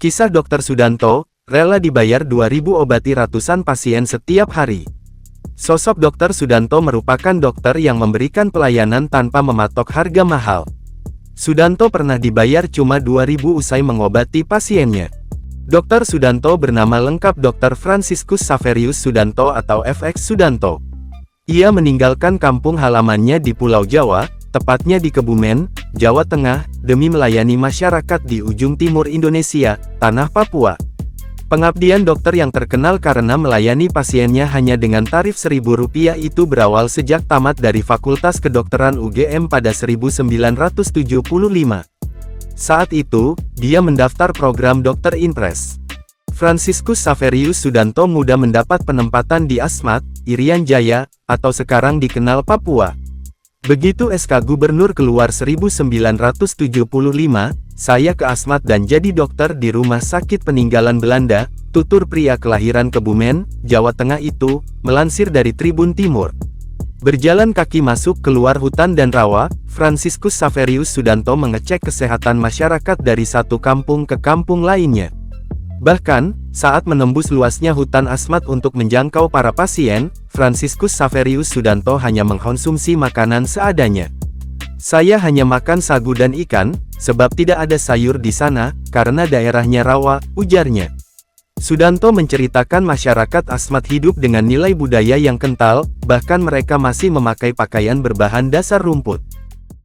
Kisah Dr. Sudanto, rela dibayar 2.000 obati ratusan pasien setiap hari. Sosok Dr. Sudanto merupakan dokter yang memberikan pelayanan tanpa mematok harga mahal. Sudanto pernah dibayar cuma 2.000 usai mengobati pasiennya. Dr. Sudanto bernama lengkap Dr. Franciscus Saverius Sudanto atau FX Sudanto. Ia meninggalkan kampung halamannya di Pulau Jawa, tepatnya di Kebumen, Jawa Tengah, demi melayani masyarakat di ujung timur Indonesia, tanah Papua. Pengabdian dokter yang terkenal karena melayani pasiennya hanya dengan tarif Rp1.000 itu berawal sejak tamat dari Fakultas Kedokteran UGM pada 1975. Saat itu, dia mendaftar program Dokter Inpres. Franciscus Saverius Sudanto muda mendapat penempatan di Asmat, Irian Jaya, atau sekarang dikenal Papua. Begitu SK Gubernur keluar 1975, saya ke Asmat dan jadi dokter di rumah sakit peninggalan Belanda, tutur pria kelahiran Kebumen, Jawa Tengah itu, melansir dari Tribun Timur. Berjalan kaki masuk keluar hutan dan rawa, Franciscus Saverius Sudanto mengecek kesehatan masyarakat dari satu kampung ke kampung lainnya. Bahkan, saat menembus luasnya hutan Asmat untuk menjangkau para pasien, Franciscus Saverius Sudanto hanya mengkonsumsi makanan seadanya. Saya hanya makan sagu dan ikan, sebab tidak ada sayur di sana, karena daerahnya rawa, ujarnya. Sudanto menceritakan masyarakat Asmat hidup dengan nilai budaya yang kental, bahkan mereka masih memakai pakaian berbahan dasar rumput.